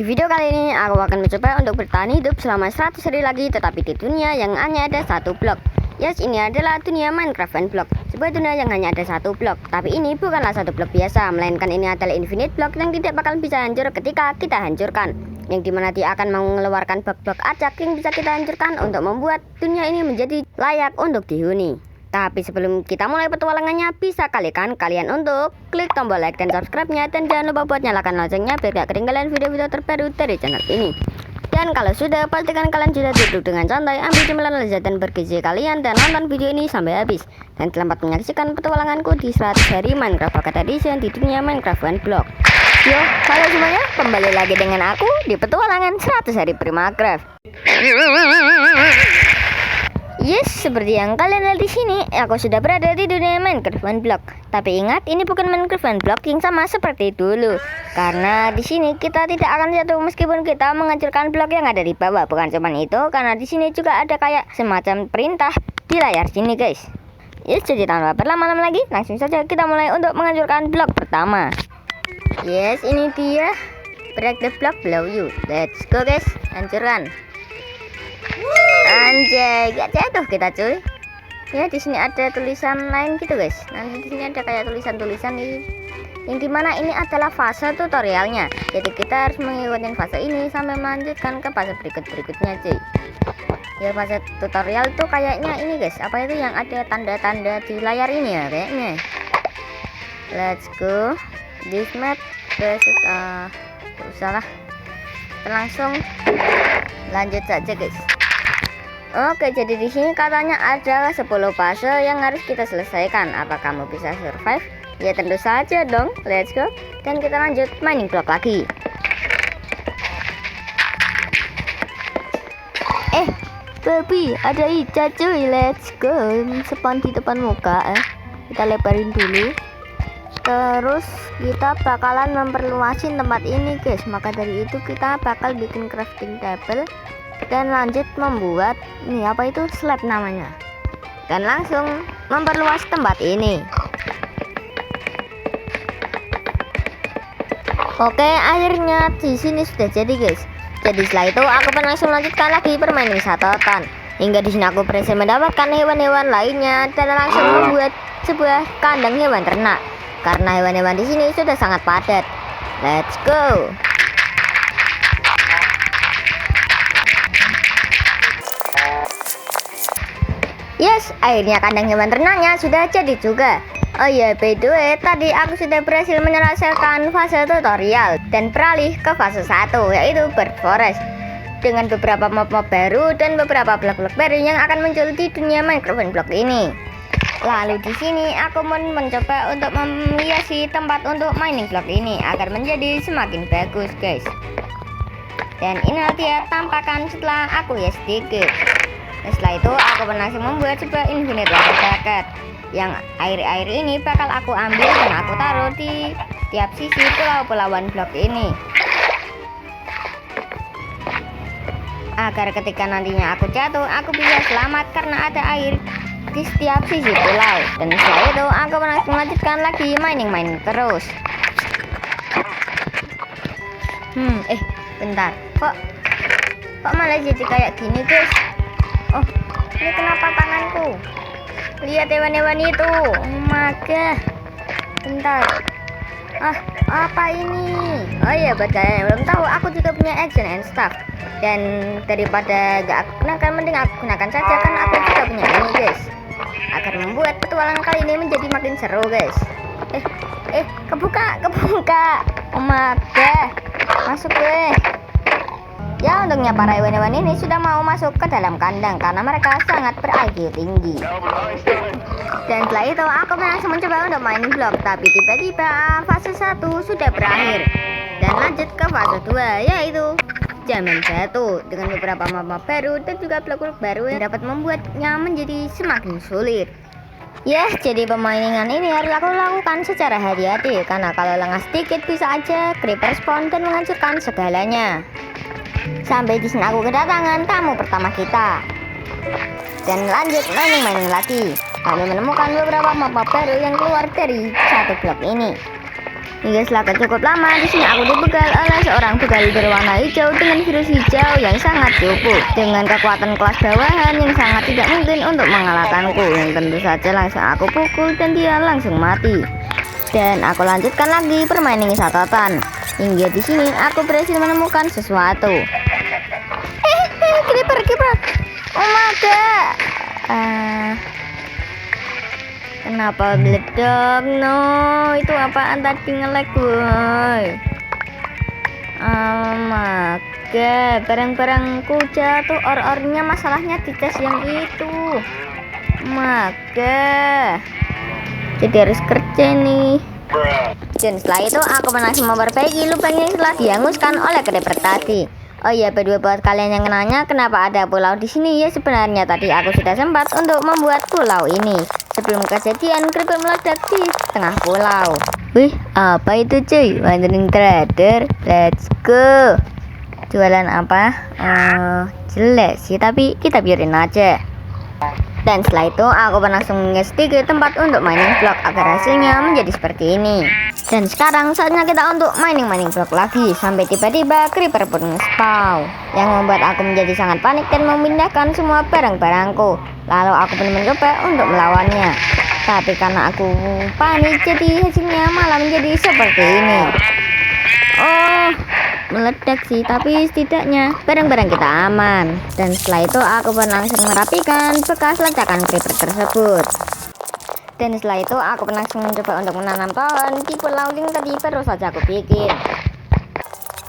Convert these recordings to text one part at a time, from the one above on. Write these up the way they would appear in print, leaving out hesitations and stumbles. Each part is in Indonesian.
Di video kali ini aku akan mencoba untuk bertahan hidup selama 100 hari lagi, tetapi di dunia yang hanya ada satu blok. Yes, ini adalah dunia Minecraft and Block, sebuah dunia yang hanya ada satu blok. Tapi ini bukanlah satu blok biasa, melainkan ini adalah infinite block yang tidak bakal bisa hancur ketika kita hancurkan. Yang dimana dia akan mengeluarkan blok-blok acak yang bisa kita hancurkan untuk membuat dunia ini menjadi layak untuk dihuni. Tapi sebelum kita mulai petualangannya, bisa kalian untuk klik tombol like dan subscribe-nya, dan jangan lupa buat nyalakan loncengnya biar gak ketinggalan video-video terbaru dari channel ini. Dan kalau sudah, pastikan kalian sudah duduk dengan santai, ambil cemilan lezat dan bergizi kalian, dan nonton video ini sampai habis. Dan selamat menyaksikan petualanganku di 100 hari Minecraft Pocket Edition di dunia Minecraft and Block. Yo, halo semuanya, kembali lagi dengan aku di petualangan 100 hari Minecraft. Yes, seperti yang kalian lihat di sini, aku sudah berada di dunia Minecraft and Block. Tapi ingat, ini bukan Minecraft and Block yang sama seperti dulu. Karena di sini kita tidak akan jatuh meskipun kita menghancurkan blok yang ada di bawah. Bukan cuma itu, karena di sini juga ada kayak semacam perintah di layar sini, guys. Yes, jadi tanpa berlama-lama lagi, langsung saja kita mulai untuk menghancurkan blok pertama. Yes, ini dia. Break the block below you. Let's go, guys. Hancurkan. Anjay, gak jatuh kita, cuy. Ya, di sini ada tulisan lain gitu, guys. Nanti di sini ada kayak tulisan-tulisan ini, yang dimana ini adalah fase tutorialnya. Jadi kita harus mengikuti fase ini sampai melanjutkan ke fase berikutnya, cuy. Ya, fase tutorial tuh kayaknya ini, guys. Apa itu yang ada tanda-tanda di layar ini ya, kayaknya. Let's go. This map, guys. Usahlah. Langsung lanjut saja, guys. Oke, jadi di sini katanya ada 10 fase yang harus kita selesaikan. Apa kamu bisa survive? Ya tentu saja dong. Let's go. Dan kita lanjut mining block lagi. Baby, ada Ica, cuy. Let's go. Spawn di depan muka. Kita lebarin dulu. Terus kita bakalan memperluasin tempat ini, guys. Maka dari itu kita bakal bikin crafting table dan lanjut membuat ini, apa itu, slab namanya, dan langsung memperluas tempat ini. Oke, akhirnya di sini sudah jadi, guys. Jadi setelah itu aku langsung lanjutkan lagi permainan satotan hingga di sini aku berhasil mendapatkan hewan-hewan lainnya dan langsung membuat sebuah kandang hewan ternak karena hewan-hewan di sini sudah sangat padat. Let's go. Yes, akhirnya kandang hewan ternaknya sudah jadi juga. Oh iya, by the way, tadi aku sudah berhasil menyelesaikan fase tutorial dan beralih ke fase 1, yaitu Bird Forest, dengan beberapa mob-mob baru dan beberapa blok-blok baru yang akan muncul di dunia Minecraft and Block ini. Lalu di sini aku mencoba untuk menghiasi tempat untuk mining block ini agar menjadi semakin bagus, guys. Dan ini dia tampakan setelah aku hias sedikit. Setelah itu aku langsung membuat sebuah infinite water bucket yang air-air ini bakal aku ambil dan aku taruh di tiap sisi pulau-pulauan blok ini agar ketika nantinya aku jatuh aku bisa selamat karena ada air di setiap sisi pulau. Dan setelah itu aku langsung melanjutkan lagi mining terus. Bentar, kok malah jadi kayak gini, guys. Oh, ini kenapa tanganku? Lihat hewan-hewan itu. Oh my god. Bentar. Apa ini? Oh iya, buat kalian yang belum tahu, aku juga punya action and stuff. Dan daripada gak aku gunakan, mending aku gunakan saja kan aku juga punya ini, guys. Agar membuat petualangan kali ini menjadi makin seru, guys. Kebuka. Oh my god. Masuk, guys. Ya, untungnya para hewan-hewan ini sudah mau masuk ke dalam kandang karena mereka sangat ber-IQ tinggi. Dan setelah itu aku langsung mencoba untuk mining block, tapi tiba-tiba fase 1 sudah berakhir dan lanjut ke fase 2, yaitu zaman batu dengan beberapa mob baru dan juga blok-blok baru yang dapat membuatnya menjadi semakin sulit. Jadi peminingan ini harus aku lakukan secara hati-hati karena kalau lengah sedikit bisa aja creeper spawn dan menghancurkan segalanya. Sampai di sini aku kedatangan tamu pertama kita. Dan lanjut mining lagi. Kami menemukan beberapa mob baru yang keluar dari satu blok ini. Hingga setelah cukup lama, di sini aku dibegal oleh seorang begal berwarna hijau dengan virus hijau yang sangat cukup, dengan kekuatan kelas bawahan yang sangat tidak mungkin untuk mengalahkanku. Yang tentu saja langsung aku pukul dan dia langsung mati. Dan aku lanjutkan lagi permainan satotan. Hingga di sini aku berhasil menemukan sesuatu. Creeper. Oh my god. Kenapa meledak? No, itu apaan tadi nge-lag woy. Oh my god, barang-barangku jatuh, or-ornya masalahnya di tes yang itu. Maka jadi harus kerja nih. Dan setelah itu aku langsung memperbaiki lubang yang telah dihanguskan oleh creeper tadi. Oh iya, berdua buat kalian yang nanya kenapa ada pulau di sini, ya sebenarnya tadi aku sudah sempat untuk membuat pulau ini sebelum kejadian creeper meledak di tengah pulau. Wih, apa itu cuy? Wandering trader, let's go. Jualan apa? Jelek sih, tapi kita biarin aja. Dan setelah itu aku langsung mengesti ke tempat untuk mining block agar hasilnya menjadi seperti ini. Dan sekarang saatnya kita untuk mining block lagi, sampai tiba-tiba creeper pun spawn, yang membuat aku menjadi sangat panik dan memindahkan semua barang-barangku. Lalu aku pun mencoba untuk melawannya, tapi karena aku panik jadi hasilnya malah menjadi seperti ini. Oh, meledak sih, tapi setidaknya barang-barang kita aman. Dan setelah itu aku pun langsung merapikan bekas ledakan creeper tersebut. Dan setelah itu aku pun langsung mencoba untuk menanam pohon di pulau yang tadi baru saja aku bikin.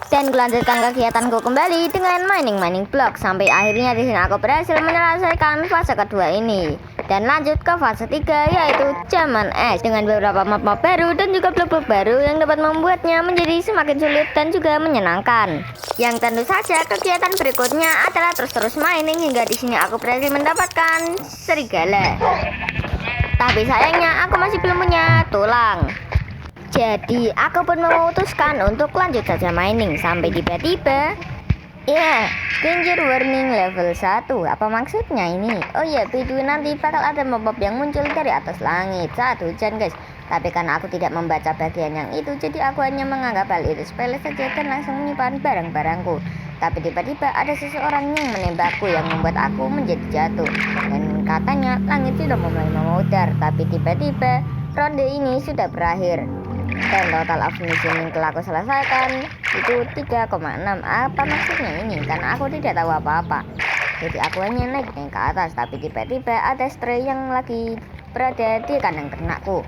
Dan melanjutkan kegiatanku kembali dengan mining block, sampai akhirnya di sini aku berhasil menyelesaikan fase kedua ini. Dan lanjut ke fase 3, yaitu zaman es, dengan beberapa map baru dan juga blok-blok baru yang dapat membuatnya menjadi semakin sulit dan juga menyenangkan. Yang tentu saja kegiatan berikutnya adalah terus mining, hingga di sini aku berhasil mendapatkan serigala. Tapi sayangnya aku masih belum punya tulang. Jadi aku pun memutuskan untuk lanjut saja mining, sampai tiba-tiba danger warning level 1. Apa maksudnya ini? Oh ya, video nanti bakal ada mob yang muncul dari atas langit saat hujan guys. Tapi karena aku tidak membaca bagian yang itu, jadi aku hanya menganggap hal itu sepele saja dan langsung menyimpan barang-barangku. Tapi tiba-tiba ada seseorang yang menembakku, yang membuat aku menjadi jatuh. Dan katanya langit sudah mulai memudar, tapi tiba-tiba ronde ini sudah berakhir. Dan total of mission yang telah aku selesaikan itu 3,6. Apa maksudnya ini? Karena aku tidak tahu apa-apa. Jadi aku hanya naik ke atas, tapi tiba-tiba ada stray yang lagi berada di kandang ternakku.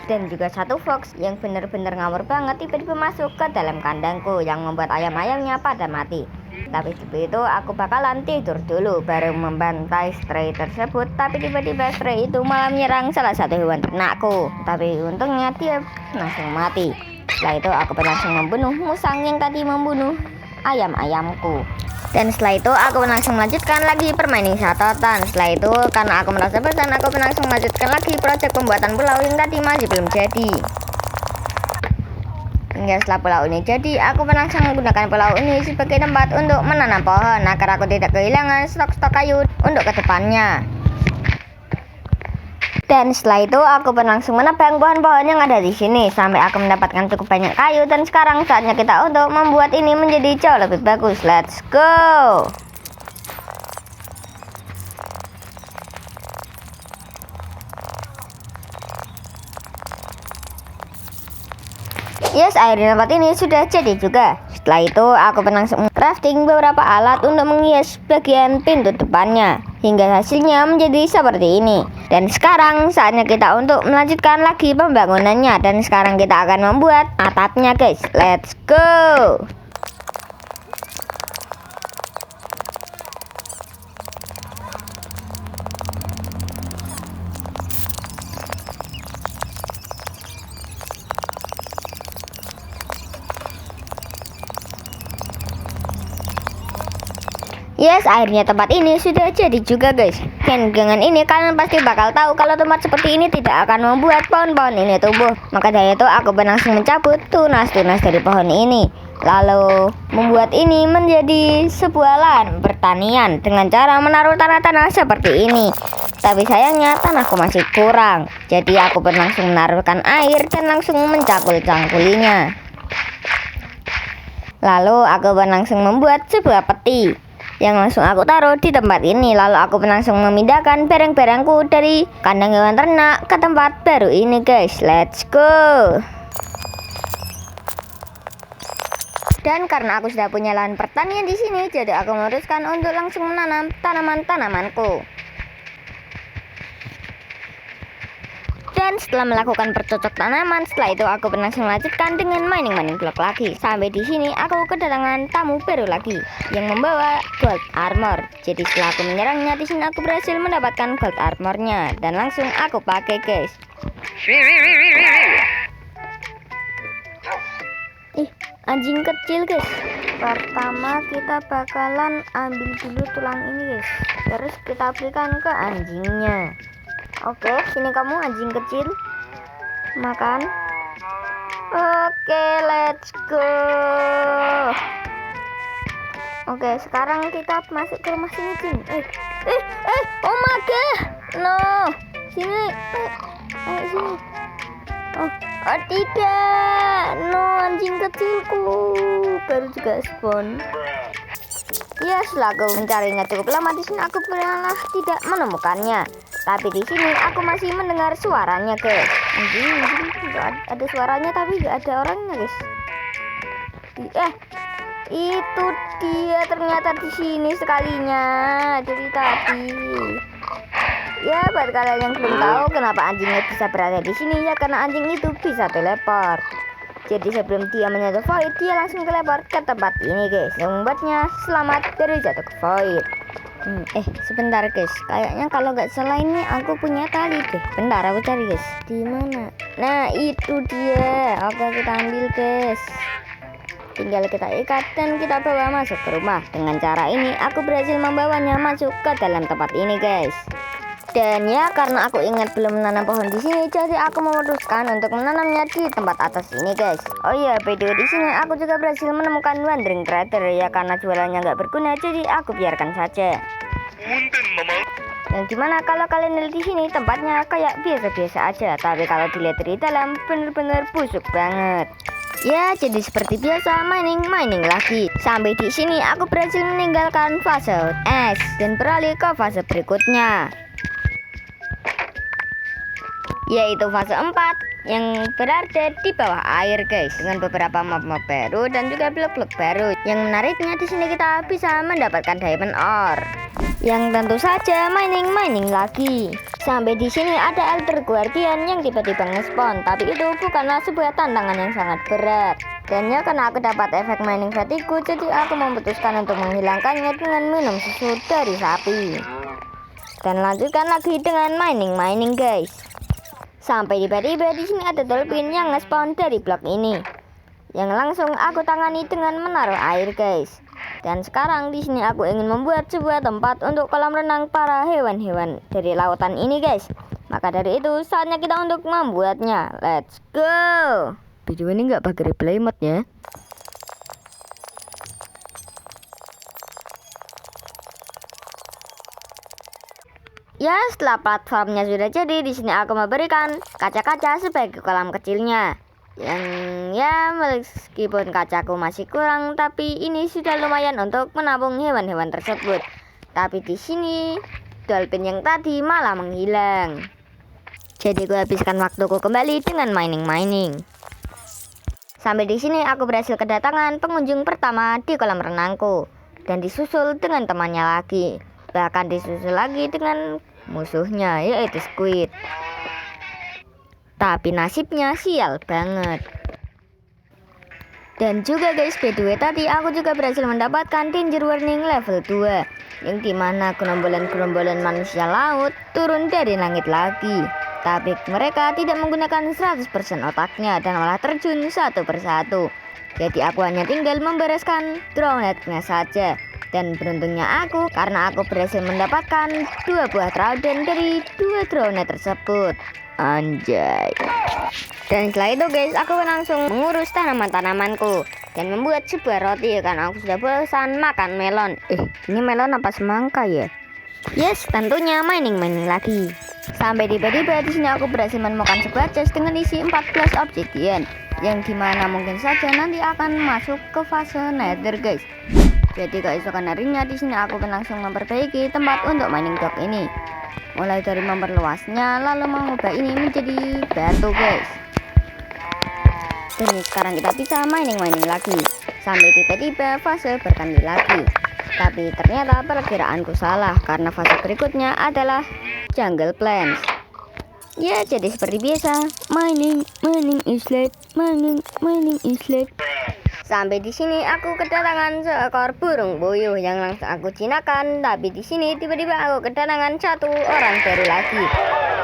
Dan juga satu fox yang benar-benar ngawur banget tiba-tiba masuk ke dalam kandangku, yang membuat ayam-ayamnya pada mati. Tapi seperti itu aku bakalan tidur dulu baru membantai stray tersebut. Tapi tiba-tiba stray itu malah menyerang salah satu hewan ternakku, tapi untungnya dia langsung mati. Setelah itu aku langsung membunuh musang yang tadi membunuh ayam-ayamku. Dan setelah itu aku langsung melanjutkan lagi permainan satotan. Setelah itu karena aku merasa bosan, aku langsung melanjutkan lagi proyek pembuatan pulau yang tadi masih belum jadi. Hingga setelah pulau ini jadi, aku langsung menggunakan pulau ini sebagai tempat untuk menanam pohon agar aku tidak kehilangan stok-stok kayu untuk kedepannya. Dan setelah itu aku langsung menebang pohon-pohon yang ada di sini sampai aku mendapatkan cukup banyak kayu. Dan sekarang saatnya kita untuk membuat ini menjadi jauh lebih bagus. Let's go. Yes, akhirnya tempat ini sudah jadi juga. Setelah itu aku langsung crafting beberapa alat untuk menghias bagian pintu depannya, hingga hasilnya menjadi seperti ini. Dan sekarang saatnya kita untuk melanjutkan lagi pembangunannya. Dan sekarang kita akan membuat atapnya guys. Let's go. Yes, akhirnya tempat ini sudah jadi juga guys. Dan dengan ini kalian pasti bakal tahu kalau tempat seperti ini tidak akan membuat pohon-pohon ini tumbuh. Maka dari itu aku langsung mencabut tunas-tunas dari pohon ini, lalu membuat ini menjadi sebuah lahan pertanian dengan cara menaruh tanah-tanah seperti ini. Tapi sayangnya tanahku masih kurang, jadi aku langsung menaruhkan air dan langsung mencangkul-cangkulinya. Lalu aku langsung membuat sebuah peti yang langsung aku taruh di tempat ini. Lalu aku langsung memindahkan barang-barangku dari kandang hewan ternak ke tempat baru ini guys. Let's go. Dan karena aku sudah punya lahan pertanian di sini, jadi aku memutuskan untuk langsung menanam tanaman-tanamanku. Dan setelah melakukan percocok tanaman, setelah itu aku langsung melanjutkan dengan mining block lagi. Sampai di sini aku kedatangan tamu baru lagi yang membawa gold armor. Jadi setelah aku menyerangnya, di sini aku berhasil mendapatkan gold armornya dan langsung aku pakai guys. Anjing kecil guys. Pertama kita bakalan ambil dulu tulang ini guys, terus kita berikan ke anjingnya. Oke, sini kamu anjing kecil, makan. Oke, let's go. Oke, sekarang kita masuk ke rumah sini Jin. Oh my god, no, sini, ayo sini. Oh tidak, no, anjing kecilku baru juga spawn. Ya, setelah aku mencarinya cukup lama di sini, aku malah tidak menemukannya. Tapi di sini aku masih mendengar suaranya guys. Ada suaranya tapi nggak ada orangnya guys. Itu dia ternyata di sini sekalinya dari tadi. Ya, buat kalian yang belum tahu kenapa anjingnya bisa berada di sini, ya karena anjing itu bisa teleport. Jadi sebelum dia menyentuh void, dia langsung teleport ke tempat ini guys, yang membuatnya selamat dari jatuh ke void. Sebentar guys, kayaknya kalau nggak salah ini aku punya tali deh. Bentar aku cari guys, di mana? Nah itu dia. Oke, kita ambil guys, tinggal kita ikat dan kita bawa masuk ke rumah. Dengan cara ini aku berhasil membawanya masuk ke dalam tempat ini guys. Dan ya, karena aku ingat belum menanam pohon di sini, jadi aku memutuskan untuk menanamnya di tempat atas ini guys. Oh iya, by the way, di sini aku juga berhasil menemukan wandering trader, ya karena jualannya nggak berguna, jadi aku biarkan saja. Dan gimana kalau kalian lihat di sini, tempatnya kayak biasa-biasa aja, tapi kalau dilihat dari dalam bener-bener busuk banget. Ya, jadi seperti biasa mining lagi. Sampai di sini aku berhasil meninggalkan fase es dan beralih ke fase berikutnya, yaitu fase 4 yang berada di bawah air guys, dengan beberapa mob-mob baru dan juga blok-blok baru. Yang menariknya di sini kita bisa mendapatkan diamond ore yang tentu saja mining lagi. Sampai di sini ada Elder Guardian yang tiba-tiba nge-spawn, tapi itu bukanlah sebuah tantangan yang sangat berat. Dan ya, karena aku dapat efek mining fatigue, jadi aku memutuskan untuk menghilangkannya dengan minum susu dari sapi. Dan lanjutkan lagi dengan mining guys. Sampai tiba-tiba di sini ada dolphin yang nge-spawn dari blok ini, yang langsung aku tangani dengan menaruh air guys. Dan sekarang di sini aku ingin membuat sebuah tempat untuk kolam renang para hewan-hewan dari lautan ini guys. Maka dari itu saatnya kita untuk membuatnya. Let's go. Video ini nggak pakai replay mode ya. Ya, setelah platformnya sudah jadi, di sini aku memberikan kaca-kaca sebagai kolam kecilnya. Yang ya, meskipun kacaku masih kurang, tapi ini sudah lumayan untuk menampung hewan-hewan tersebut. Tapi di sini dolphin yang tadi malah menghilang. Jadi gue habiskan waktuku kembali dengan mining. Sampai di sini aku berhasil kedatangan pengunjung pertama di kolam renangku, dan disusul dengan temannya lagi. Bahkan disusul lagi dengan musuhnya, yaitu squid. Tapi nasibnya sial banget. Dan juga guys, by the way, tadi aku juga berhasil mendapatkan danger warning level 2, yang dimana gerombolan manusia laut turun dari langit lagi. Tapi mereka tidak menggunakan 100% otaknya dan malah terjun satu persatu. Jadi aku hanya tinggal membereskan drownetnya saja. Dan beruntungnya aku karena aku berhasil mendapatkan 2 buah Trident dari 2 drone tersebut. Anjay. Dan setelah itu guys, aku langsung mengurus tanaman-tanamanku dan membuat sebuah roti karena aku sudah bosan makan melon. Ini melon apa semangka ya? Yes, tentunya mining lagi. Sampai tiba-tiba di sini aku berhasil menemukan sebuah chest dengan isi 14 obsidian, yang dimana mungkin saja nanti akan masuk ke fase nether guys. Jadi keesokan harinya di sini aku langsung memperbaiki tempat untuk mining block ini. Mulai dari memperluasnya, lalu mengubah ini menjadi batu guys. Dan sekarang kita bisa mining lagi. Sampai tiba-tiba fase berganti lagi. Tapi ternyata perkiraanku salah karena fase berikutnya adalah jungle plants. Ya, jadi seperti biasa, mining is late, mining is late. Sampai di sini aku kedatangan seekor burung puyuh yang langsung aku jinakan. Tapi di sini tiba-tiba aku kedatangan satu orang baru lagi,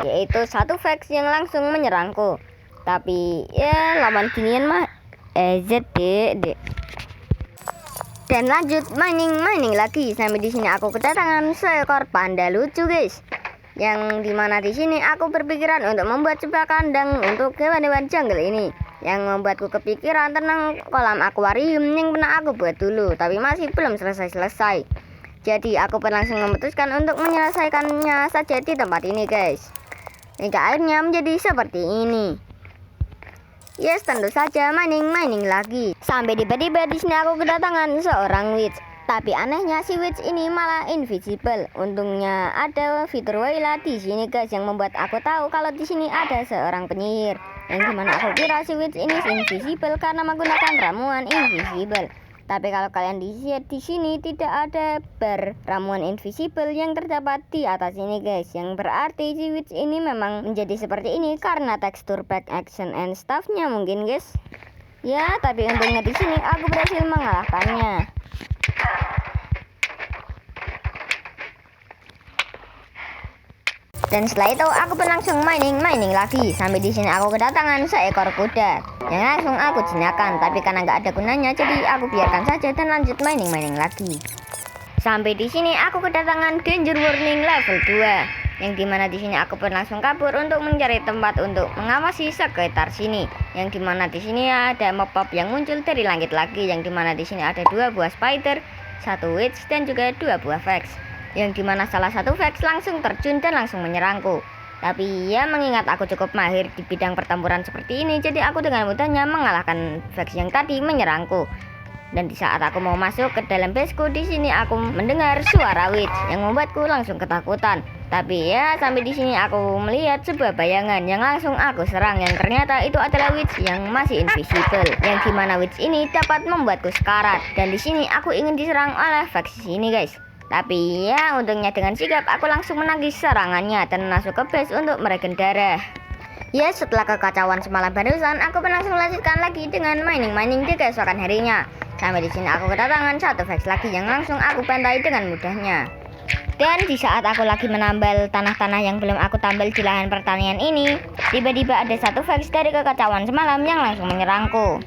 yaitu satu Vex yang langsung menyerangku. Tapi ya lawan ginian mah ZD. Dan lanjut mining lagi. Sampai di sini aku kedatangan seekor panda lucu guys, yang dimana di sini aku berpikiran untuk membuat sebuah kandang untuk hewan-hewan jungle ini, yang membuatku kepikiran tentang kolam akuarium yang pernah aku buat dulu, tapi masih belum selesai. Jadi aku langsung memutuskan untuk menyelesaikannya saja di tempat ini guys, hingga akhirnya menjadi seperti ini. Yes, tentu saja mining lagi. Sampai tiba-tiba di sini aku kedatangan seorang witch. Tapi anehnya si witch ini malah invisible. Untungnya ada fitur Wayla di sini guys yang membuat aku tahu kalau di sini ada seorang penyihir. Yang dimana aku kira si witch ini invisible karena menggunakan ramuan invisible. Tapi kalau kalian lihat di sini tidak ada bar ramuan invisible yang terdapat di atas ini guys, yang berarti si witch ini memang menjadi seperti ini karena tekstur back action and stuffnya mungkin guys. Ya, tapi untungnya di sini aku berhasil mengalahkannya. Dan setelah itu aku pun langsung mining lagi. Sampai di sini aku kedatangan seekor kuda yang langsung aku jinakan. Tapi karena nggak ada gunanya, jadi aku biarkan saja dan lanjut mining lagi. Sampai di sini aku kedatangan danger warning level 2, yang dimana di sini aku pun langsung kabur untuk mencari tempat untuk mengawasi sekitar sini. Yang dimana di sini ada mob yang muncul dari langit lagi, yang dimana di sini ada 2 buah spider, 1 witch dan juga 2 buah vex. Yang dimana salah satu Vex langsung terjun dan langsung menyerangku. Tapi ya mengingat aku cukup mahir di bidang pertempuran seperti ini, jadi aku dengan mudahnya mengalahkan Vex yang tadi menyerangku. Dan di saat aku mau masuk ke dalam baseku, di sini aku mendengar suara witch yang membuatku langsung ketakutan. Tapi ya sampai di sini aku melihat sebuah bayangan yang langsung aku serang, yang ternyata itu adalah witch yang masih invisible. Yang dimana witch ini dapat membuatku sekarat. Dan di sini aku ingin diserang oleh Vex ini guys. Tapi ya untungnya dengan sigap aku langsung menagih serangannya dan masuk ke base untuk meregen darah. Ya, setelah kekacauan semalam barusan, aku langsung melanjutkan lagi dengan mining di keesokan harinya. Sampai di sini aku kedatangan satu Vex lagi yang langsung aku bantai dengan mudahnya. Dan di saat aku lagi menambal tanah-tanah yang belum aku tambal di lahan pertanian ini, tiba-tiba ada satu Vex dari kekacauan semalam yang langsung menyerangku.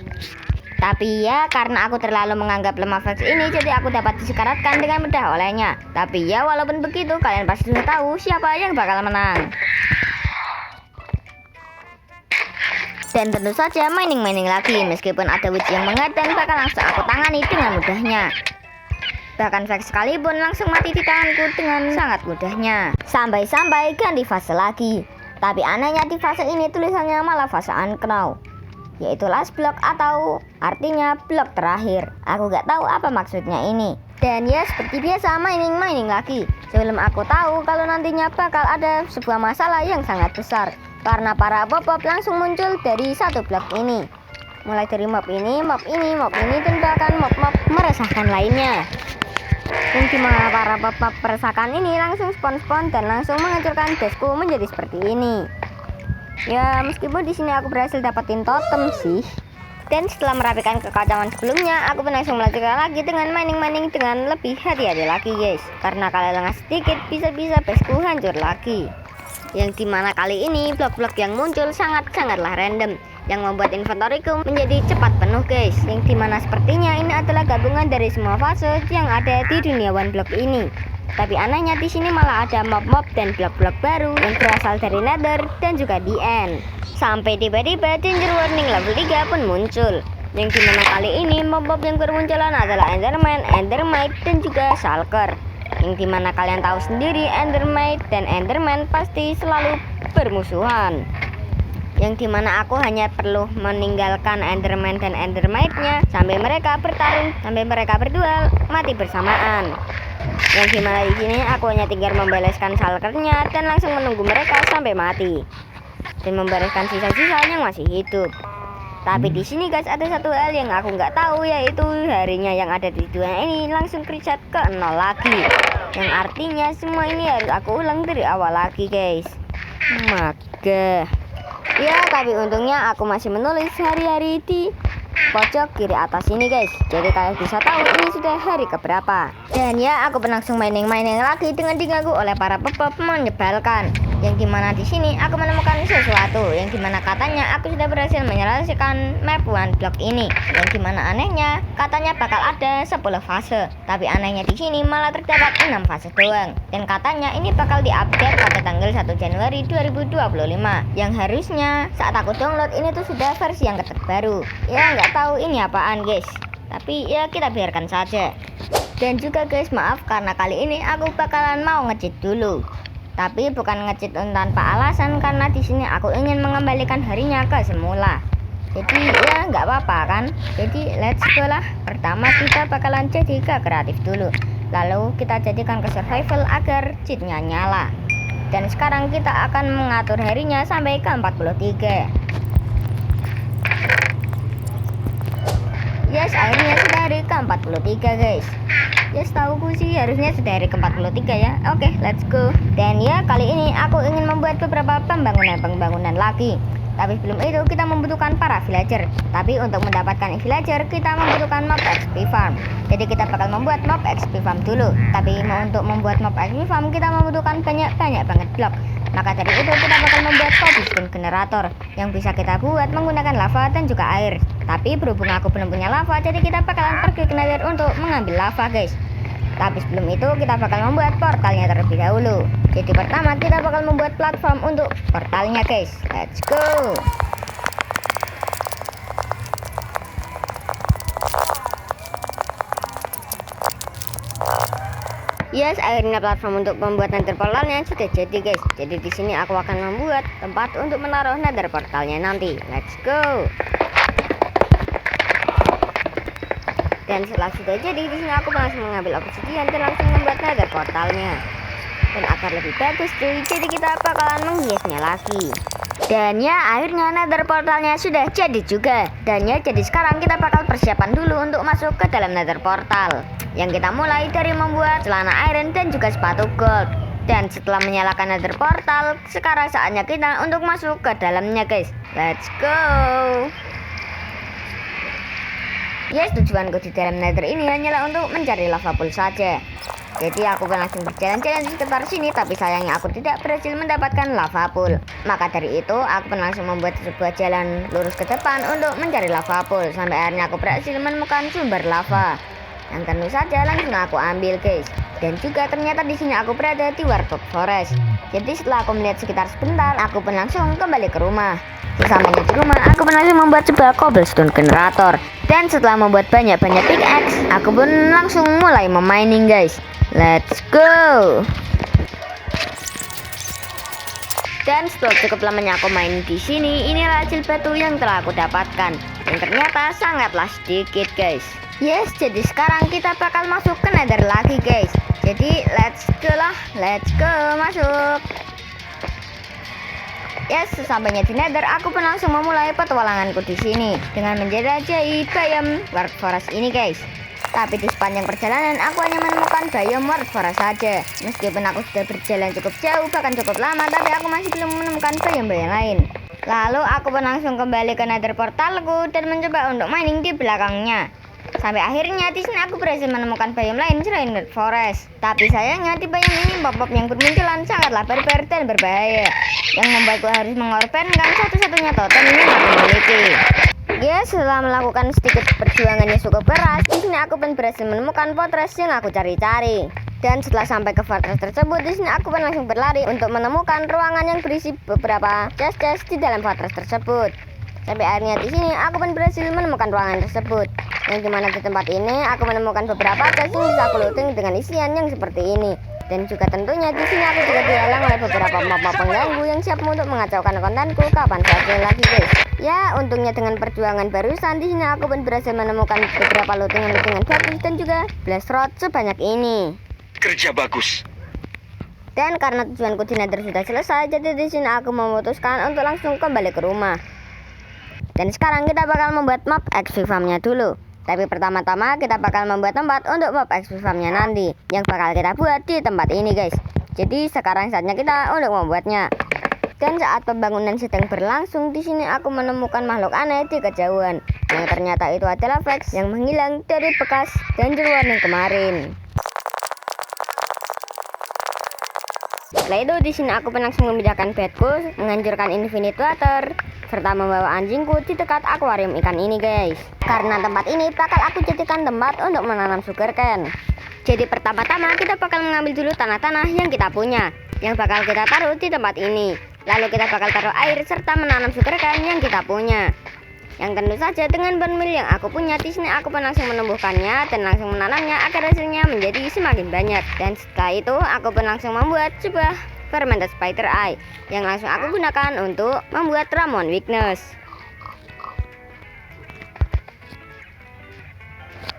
Tapi ya karena aku terlalu menganggap lemah Vex ini, jadi aku dapat disekaratkan dengan mudah olehnya. Tapi ya walaupun begitu, kalian pasti sudah tahu siapa yang bakal menang. Dan tentu saja mining lagi, meskipun ada witch yang mengadang bakal langsung aku tangani dengan mudahnya. Bahkan Vex sekalipun langsung mati di tanganku dengan sangat mudahnya. Sampai ganti fase lagi. Tapi anehnya di fase ini tulisannya malah fase uncrow, yaitu last block atau artinya blok terakhir. Aku gak tahu apa maksudnya ini. Dan ya seperti biasa mining lagi. Sebelum aku tahu kalau nantinya bakal ada sebuah masalah yang sangat besar, karena para mob langsung muncul dari satu blok ini. Mulai dari mob ini, dan bahkan mob meresahkan lainnya. Dan dimana para mob meresahkan ini langsung spawn dan langsung menghancurkan baseku menjadi seperti ini. Ya meskipun di sini aku berhasil dapetin totem sih. Dan setelah merapikan kekacauan sebelumnya, aku pun langsung melanjutkan lagi dengan mining dengan lebih hati-hati lagi guys. Karena kalau lengah sedikit bisa-bisa baseku hancur lagi. Yang dimana kali ini blok-blok yang muncul sangatlah random. yang membuat inventoriku menjadi cepat penuh guys, yang dimana sepertinya ini adalah gabungan dari semua fase yang ada di dunia One Block ini. Tapi anehnya di sini malah ada mob-mob dan blok-blok baru yang berasal dari Nether dan juga di End. Sampai tiba-tiba danger warning level 3 pun muncul, yang dimana kali ini mob-mob yang bermunculan adalah Enderman, Endermite dan juga Shulker. Yang dimana kalian tahu sendiri Endermite dan Enderman pasti selalu bermusuhan, yang dimana aku hanya perlu meninggalkan Enderman dan Endermite-nya sampai mereka bertarung, sampai mereka berdua mati bersamaan. Yang dimana di sini aku hanya tinggal membereskan Shulker-nya dan langsung menunggu mereka sampai mati dan membereskan sisa-sisa yang masih hidup. Tapi di sini guys ada satu hal yang aku nggak tahu, yaitu harinya yang ada di dunia ini langsung reset ke 0 lagi, yang artinya semua ini harus aku ulang dari awal lagi guys. Maka ya, tapi untungnya aku masih menulis hari-hari di pojok kiri atas ini guys, jadi kalian bisa tahu ini sudah hari keberapa. Dan ya, aku berlangsung mining lagi dengan diganggu oleh para pop menyebalkan, yang dimana di sini aku menemukan sesuatu, yang dimana katanya aku sudah berhasil menyelesaikan map One Block ini, yang dimana anehnya katanya bakal ada 10 fase, tapi anehnya di sini malah terdapat 6 fase doang, dan katanya ini bakal diupdate pada tanggal 1 Januari 2025, yang harusnya saat aku download ini tuh sudah versi yang terbaru. Ya nggak tahu ini apaan guys, tapi ya kita biarkan saja. Dan juga guys, maaf karena kali ini aku bakalan mau nge-cheat dulu, tapi bukan nge-cheat tanpa alasan, karena di sini aku ingin mengembalikan harinya ke semula. Jadi ya nggak apa-apa kan. Jadi let's go lah. Pertama kita bakalan jadi ke kreatif dulu, lalu kita jadikan ke survival agar cheatnya nyala. Dan sekarang kita akan mengatur harinya sampai ke 43. Yes, akhirnya sudah hari ke 43 guys. Yes, tahuku sih harusnya sudah hari ke 43 ya. Oke, let's go. Dan ya, kali ini aku ingin membuat beberapa pembangunan lagi. Tapi sebelum itu kita membutuhkan para villager. Tapi untuk mendapatkan villager kita membutuhkan mob XP farm. Jadi kita bakal membuat mob XP farm dulu. Tapi untuk membuat mob XP farm kita membutuhkan banyak banget blok. Maka dari itu kita bakal membuat cobblestone generator yang bisa kita buat menggunakan lava dan juga air. Tapi berhubung aku belum punya lava, jadi kita bakalan pergi ke Nether untuk mengambil lava guys. Tapi sebelum itu kita bakal membuat portalnya terlebih dahulu. Jadi pertama kita bakal membuat platform untuk portalnya guys. Let's go. Yes, akhirnya platform untuk membuat nether portalnya sudah jadi guys. Jadi di sini aku akan membuat tempat untuk menaruh nether portalnya nanti. Let's go. Dan setelah sudah jadi, di sini aku langsung mengambil obsidian dan langsung membuat nether portalnya. Dan agar lebih bagus cuy, jadi kita bakalan menghiasnya lagi. Dan ya, akhirnya nether portalnya sudah jadi juga. Dan ya, jadi sekarang kita bakal persiapan dulu untuk masuk ke dalam nether portal. Yang kita mulai dari membuat celana iron dan juga sepatu gold. Dan setelah menyalakan nether portal, sekarang saatnya kita untuk masuk ke dalamnya guys. Let's go. Yes, tujuanku di dalam nether ini hanyalah untuk mencari lava pool saja. Jadi aku pun langsung berjalan-jalan di sekitar sini, tapi sayangnya aku tidak berhasil mendapatkan lava pool. Maka dari itu aku pun langsung membuat sebuah jalan lurus ke depan untuk mencari lava pool. Sampai akhirnya aku berhasil menemukan sumber lava. Dan tentu saja langsung aku ambil guys. Dan juga ternyata di sini aku berada di Warped Forest. Jadi setelah aku melihat sekitar sebentar, aku pun langsung kembali ke rumah. Sesampainya di rumah, aku pun langsung membuat sebuah cobblestone generator. Dan setelah membuat banyak-banyak pickaxe, aku pun langsung mulai memining guys. Let's go. Dan setelah cukup lamanya aku main di sini, inilah hasil batu yang telah aku dapatkan. Dan ternyata sangatlah sedikit guys. Yes, jadi sekarang kita bakal masuk ke nether lagi guys. Jadi let's go lah, let's go masuk. Yes, sesampainya di nether, aku pun langsung memulai petualanganku di sini dengan menjelajahi biome Warped Forest ini guys. Tapi di sepanjang perjalanan aku hanya menemukan biome Warped Forest saja. Meskipun aku sudah berjalan cukup jauh, bahkan cukup lama, tapi aku masih belum menemukan biome lain. Lalu aku pun langsung kembali ke nether portalku dan mencoba untuk mining di belakangnya. Sampai akhirnya di sini aku berhasil menemukan biome lain selain Warped Forest. Tapi sayangnya di biome ini mob yang bermunculan sangatlah barbar dan berbahaya. yang membuatku harus mengorbankan satu-satunya totem yang aku miliki. Ya, setelah melakukan sedikit perjuangan yang cukup keras, di sini aku pun berhasil menemukan fortress yang aku cari-cari. Dan setelah sampai ke fortress tersebut, di sini aku pun langsung berlari untuk menemukan ruangan yang berisi beberapa chest-chest di dalam fortress tersebut. Sampai akhirnya di sini aku pun berhasil menemukan ruangan tersebut. Yang dimana di tempat ini aku menemukan beberapa chest yang bisa aku looting dengan isian yang seperti ini. Dan juga tentunya di sini aku juga dihalang oleh beberapa mob pengganggu yang siap untuk mengacaukan kontenku kapan saja lagi, guys. Ya, untungnya dengan perjuangan barusan di sini aku pun berhasil menemukan beberapa lootingan bagus dan juga blast rod sebanyak ini. Kerja bagus. Dan karena tujuanku di Nether sudah selesai, jadi di sini aku memutuskan untuk langsung kembali ke rumah. Dan sekarang kita bakal membuat mob XP farmnya dulu. Tapi pertama-tama kita bakal membuat tempat untuk mob XP farmnya nanti, yang bakal kita buat di tempat ini, guys. Jadi sekarang saatnya kita untuk membuatnya. Dan saat pembangunan sedang berlangsung, di sini aku menemukan makhluk aneh di kejauhan, yang ternyata itu adalah Vex yang menghilang dari bekas danger warning kemarin. Setelah itu di sini aku langsung memindahkan bedku, menghancurkan infinite water, serta membawa anjingku di dekat akuarium ikan ini, guys. Karena tempat ini bakal aku jadikan tempat untuk menanam sugarcane. Jadi pertama-tama kita bakal mengambil dulu tanah-tanah yang kita punya, yang bakal kita taruh di tempat ini. Lalu kita bakal taruh air serta menanam sugarcane yang kita punya. Yang tentu saja dengan bone yang aku punya di sini aku pun langsung menumbuhkannya dan langsung menanamnya agar hasilnya menjadi semakin banyak. Dan setelah itu aku pun langsung membuat sebuah fermented spider eye yang langsung aku gunakan untuk membuat Ramon weakness.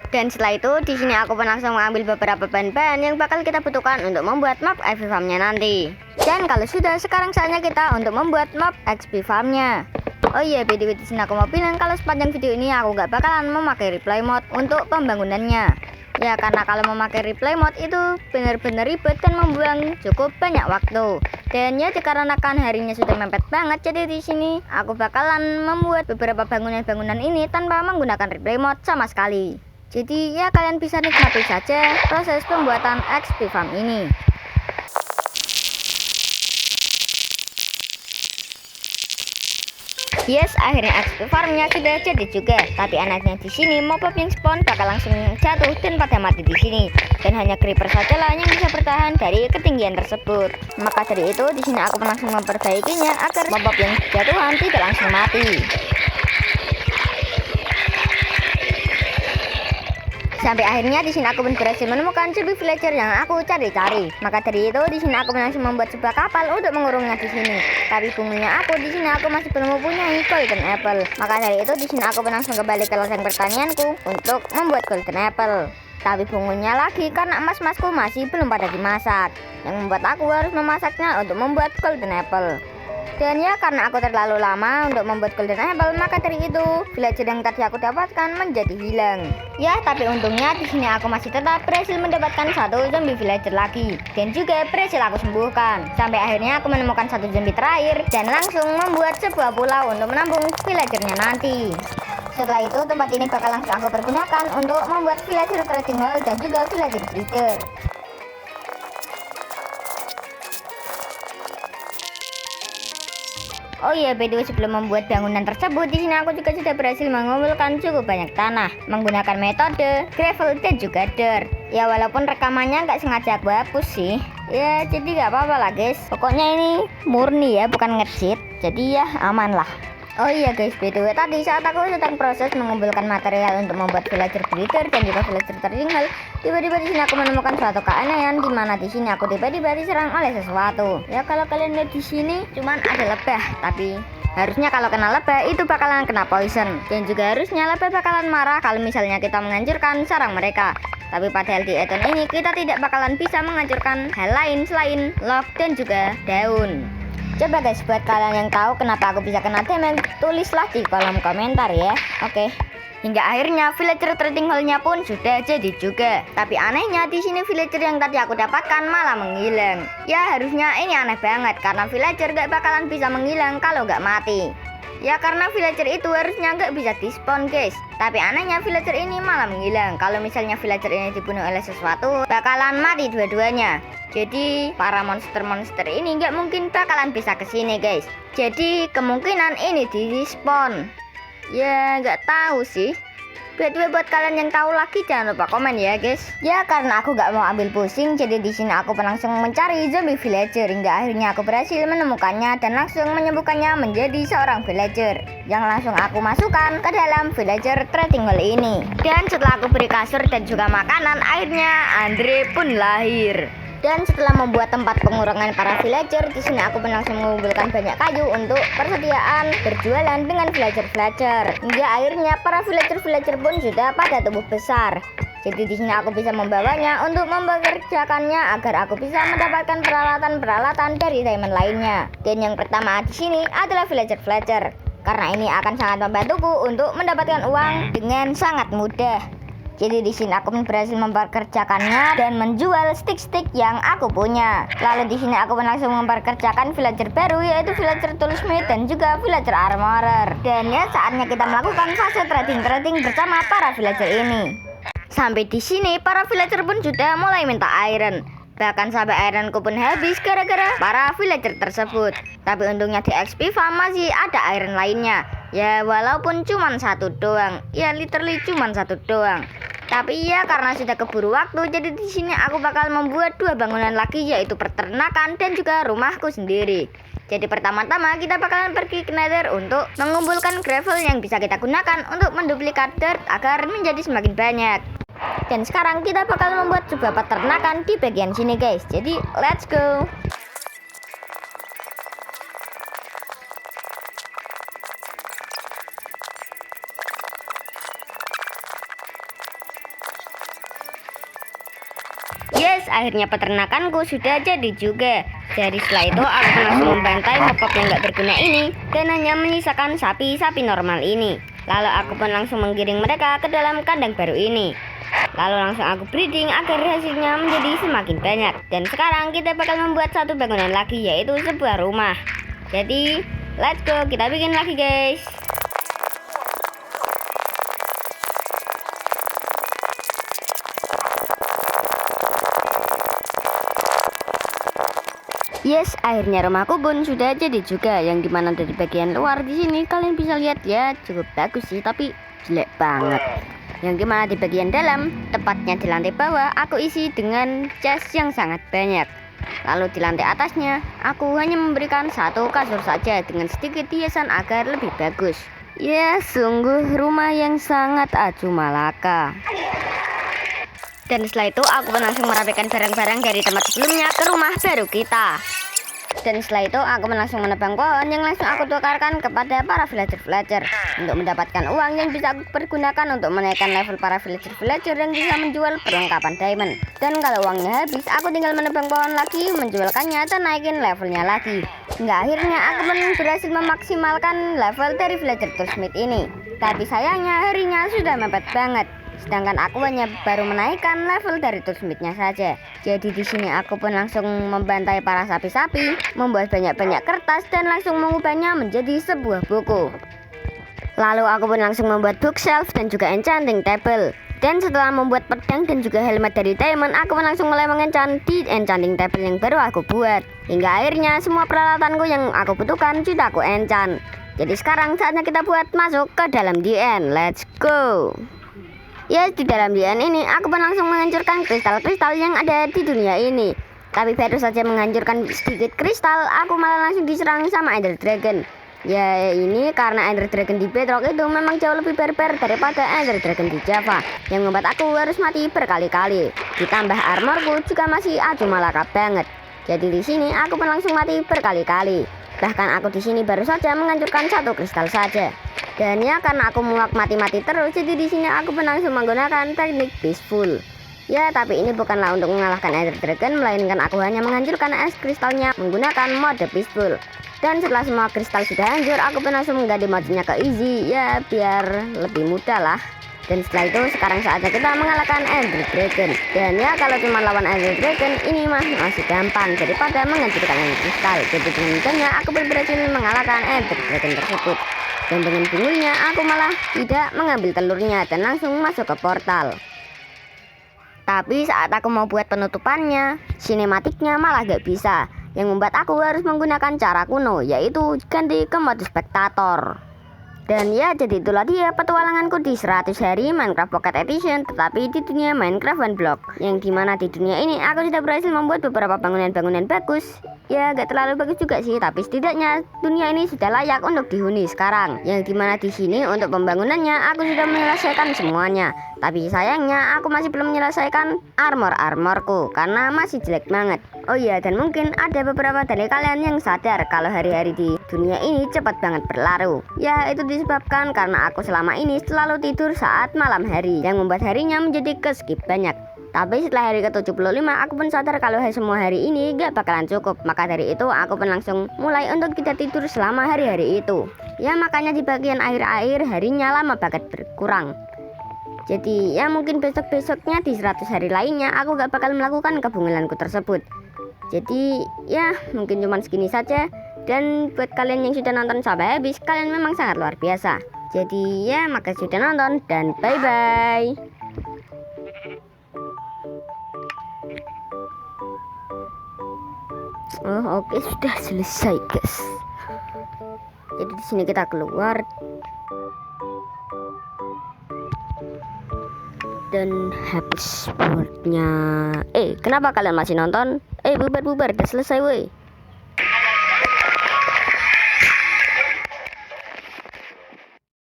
Dan setelah itu di sini aku pun langsung mengambil beberapa bahan-bahan yang bakal kita butuhkan untuk membuat mob XP farmnya nanti. Dan kalau sudah, sekarang saatnya kita untuk membuat mob XP farmnya. Oh iya, BTW di sini aku mau bilang kalau sepanjang video ini aku gak bakalan memakai replay mode untuk pembangunannya. Ya, karena kalau memakai replay mode itu benar-benar ribet dan membuang cukup banyak waktu. Dan ya dikarenakan harinya sudah mepet banget, jadi di sini aku bakalan membuat beberapa bangunan-bangunan ini tanpa menggunakan replay mode sama sekali. Jadi ya kalian bisa nikmati saja proses pembuatan XP farm ini. Yes, akhirnya XP farmnya sudah jadi juga. Tapi anaknya di sini mob yang spawn bakal langsung jatuh dan pada mati di sini. Dan hanya creeper sajalah yang bisa bertahan dari ketinggian tersebut. Maka dari itu di sini aku langsung memperbaikinya agar mob yang jatuhan tidak langsung mati. Sampai akhirnya di sini aku pun berhasil menemukan zombie villager yang aku cari-cari. Maka dari itu di sini aku langsung membuat sebuah kapal untuk mengurungnya di sini. Tapi bumbunya di sini aku masih belum mempunyai golden apple. Maka dari itu di sini aku pun langsung kembali ke ladang pertanianku untuk membuat golden apple. Tapi bumbunya lagi karena emas-emasku masih belum pada dimasak, yang membuat aku harus memasaknya untuk membuat golden apple. Dan ya karena aku terlalu lama untuk membuat golden apple, maka dari itu villager yang tadi aku dapatkan menjadi hilang. Ya, tapi untungnya di sini aku masih tetap berhasil mendapatkan satu zombie villager lagi, dan juga berhasil aku sembuhkan. Sampai akhirnya aku menemukan satu zombie terakhir dan langsung membuat sebuah pulau untuk menampung villagernya nanti. Setelah itu tempat ini bakal langsung aku pergunakan untuk membuat villager trading hall dan juga villager breeder. Oh iya, by the way, sebelum membuat bangunan tersebut, di sini aku juga sudah berhasil mengumpulkan cukup banyak tanah menggunakan metode gravel dan juga dirt. Ya walaupun rekamannya nggak sengaja aku hapus sih. Ya jadi nggak apa-apa lah guys. Pokoknya ini murni ya, bukan nge-cheat. Jadi ya aman lah. Oh iya guys, by the way, tadi saat aku sedang proses mengumpulkan material untuk membuat villager breeder dan juga villager trading hall, tiba-tiba di sini aku menemukan suatu keanehan di mana di sini aku tiba-tiba diserang oleh sesuatu. Ya kalau kalian lihat di sini cuman ada lebah, tapi harusnya kalau kena lebah itu bakalan kena poison, dan juga harusnya lebah bakalan marah kalau misalnya kita menghancurkan sarang mereka. Tapi padahal di add-on ini kita tidak bakalan bisa menghancurkan hal lain selain log dan juga daun. Coba guys, buat kalian yang tahu kenapa aku bisa kena damage, tulislah di kolom komentar ya. Oke. Hingga akhirnya villager trading hall-nya pun sudah jadi juga. Tapi anehnya di sini villager yang tadi aku dapatkan malah menghilang. Ya harusnya ini aneh banget karena villager gak bakalan bisa menghilang kalau gak mati. Ya karena villager itu harusnya nggak bisa di-spawn guys. Tapi anehnya villager ini malah menghilang. Kalau misalnya villager ini dibunuh oleh sesuatu, bakalan mati dua-duanya. Jadi para monster-monster ini nggak mungkin bakalan bisa kesini guys. Jadi kemungkinan ini di-spawn. Ya nggak tahu sih. Buat kalian yang tahu lagi jangan lupa komen ya guys. Ya karena aku gak mau ambil pusing, jadi di sini aku langsung mencari zombie villager hingga akhirnya aku berhasil menemukannya dan langsung menyembuhkannya menjadi seorang villager yang langsung aku masukkan ke dalam villager trading hall ini. Dan setelah aku beri kasur dan juga makanan, akhirnya Andre pun lahir. Dan setelah membuat tempat pengurangan para villager, di sini aku pun langsung mengumpulkan banyak kayu untuk persediaan berjualan dengan villager-villager. Hingga akhirnya para villager-villager pun sudah pada tumbuh besar. Jadi di sini aku bisa membawanya untuk mempekerjakannya agar aku bisa mendapatkan peralatan-peralatan dari diamond lainnya. Dan yang pertama di sini adalah villager-villager, karena ini akan sangat membantuku untuk mendapatkan uang dengan sangat mudah. Jadi di sini aku berhasil mempekerjakannya dan menjual stick-stick yang aku punya. Lalu di sini aku langsung mempekerjakan villager baru, yaitu villager toolsmith dan juga villager armorer. Dan ya saatnya kita melakukan fase trading bersama para villager ini. Sampai di sini para villager pun sudah mulai minta iron. Bahkan sampai ironku pun habis gara-gara para villager tersebut. Tapi untungnya di XP farm masih ada iron lainnya. Ya walaupun cuma satu doang. Ya literally cuma satu doang. Tapi ya karena sudah keburu waktu, jadi di sini aku bakal membuat dua bangunan lagi, yaitu peternakan dan juga rumahku sendiri. Jadi pertama-tama kita bakalan pergi ke Nether untuk mengumpulkan gravel yang bisa kita gunakan untuk menduplikat dirt agar menjadi semakin banyak. Dan sekarang kita bakal membuat sebuah peternakan di bagian sini guys. Jadi let's go. Yes, akhirnya peternakanku sudah jadi juga. Jadi setelah itu aku langsung membantai mob yang gak berguna ini dan hanya menyisakan sapi-sapi normal ini. Lalu aku pun langsung menggiring mereka ke dalam kandang baru ini. Lalu langsung aku breeding agar hasilnya menjadi semakin banyak. Dan sekarang kita bakal membuat satu bangunan lagi, yaitu sebuah rumah. Jadi let's go, kita bikin lagi guys. Yes, akhirnya rumahku pun sudah jadi juga. Yang dimana dari bagian luar di sini kalian bisa lihat ya cukup bagus sih, tapi jelek banget. Yang dimana di bagian dalam, tepatnya di lantai bawah, aku isi dengan chest yang sangat banyak. Lalu di lantai atasnya, aku hanya memberikan satu kasur saja dengan sedikit hiasan agar lebih bagus. Ya, sungguh rumah yang sangat acuh malaka. Dan setelah itu aku pun langsung merapikan barang-barang dari tempat sebelumnya ke rumah baru kita. Dan setelah itu aku langsung menebang pohon yang langsung aku tukarkan kepada para villager-villager untuk mendapatkan uang yang bisa aku pergunakan untuk menaikkan level para villager-villager yang bisa menjual perlengkapan diamond. Dan kalau uangnya habis, aku tinggal menebang pohon lagi, menjualkannya dan naikin levelnya lagi. Hingga akhirnya aku pun berhasil memaksimalkan level dari villager toolsmith ini. Tapi sayangnya harinya sudah mepet banget. Sedangkan aku hanya baru menaikkan level dari toolsmith-nya saja. Jadi di sini aku pun langsung membantai para sapi-sapi, membuat banyak-banyak kertas dan langsung mengubahnya menjadi sebuah buku. Lalu aku pun langsung membuat bookshelf dan juga enchanting table. Dan setelah membuat pedang dan juga helmet dari diamond, aku pun langsung mulai mengenchant di enchanting table yang baru aku buat. Hingga akhirnya semua peralatanku yang aku butuhkan sudah aku enchant. Jadi sekarang saatnya kita buat masuk ke dalam DN. Let's go. Ya, di dalam DN ini aku pun langsung menghancurkan kristal-kristal yang ada di dunia ini. Tapi baru saja menghancurkan sedikit kristal, aku malah langsung diserang sama Ender Dragon. Ya ini karena Ender Dragon di Bedrock itu memang jauh lebih barbar daripada Ender Dragon di Java, yang membuat aku harus mati berkali-kali. Ditambah armorku juga masih acuh malaka banget. Jadi di sini aku pun langsung mati berkali-kali. Bahkan aku di sini baru saja menghancurkan satu kristal saja. Dan ya karena aku muak mati-mati terus, jadi di sini aku pun langsung menggunakan teknik peaceful. Ya tapi ini bukanlah untuk mengalahkan Ender Dragon, melainkan aku hanya menghancurkan es kristalnya menggunakan mode peaceful. Dan setelah semua kristal sudah hancur, aku pun langsung mengganti modenya ke easy, ya biar lebih mudah lah. Dan setelah itu sekarang saatnya kita mengalahkan Ender Dragon. Dan ya kalau cuma lawan Ender Dragon ini masih gampang daripada menghancurkan Ender Kristal. Jadi dengan mudahnya aku berhasil mengalahkan Ender Dragon tersebut. Dan dengan bungulnya aku malah tidak mengambil telurnya dan langsung masuk ke portal. Tapi saat aku mau buat penutupannya, sinematiknya malah gak bisa, yang membuat aku harus menggunakan cara kuno, yaitu ganti ke mode spektator. Dan ya, jadi itulah dia petualanganku di 100 hari Minecraft Pocket Edition, tetapi di dunia Minecraft One Block, yang dimana di dunia ini aku sudah berhasil membuat beberapa bangunan-bangunan bagus. Ya gak terlalu bagus juga sih, tapi setidaknya dunia ini sudah layak untuk dihuni sekarang. Yang dimana di sini untuk pembangunannya aku sudah menyelesaikan semuanya. Tapi sayangnya aku masih belum menyelesaikan armorku karena masih jelek banget. Oh iya, dan mungkin ada beberapa dari kalian yang sadar kalau hari-hari di dunia ini cepat banget berlalu. Ya, itu disebabkan karena aku selama ini selalu tidur saat malam hari, yang membuat harinya menjadi keskip banyak. Tapi setelah hari ke-75 aku pun sadar kalau semua hari ini gak bakalan cukup. Maka dari itu aku pun langsung mulai untuk tidak tidur selama hari-hari itu. Ya, makanya di bagian akhir-akhir harinya lama banget berkurang. Jadi ya mungkin besok-besoknya di 100 hari lainnya aku gak bakal melakukan kebungelanku tersebut. Jadi ya mungkin cuma segini saja. Dan buat kalian yang sudah nonton sampai habis, kalian memang sangat luar biasa. Jadi ya makasih sudah nonton dan bye-bye. Oh oke, sudah selesai guys. Jadi di sini kita keluar dan hapus boardnya. Kenapa kalian masih nonton? Bubar udah selesai woi.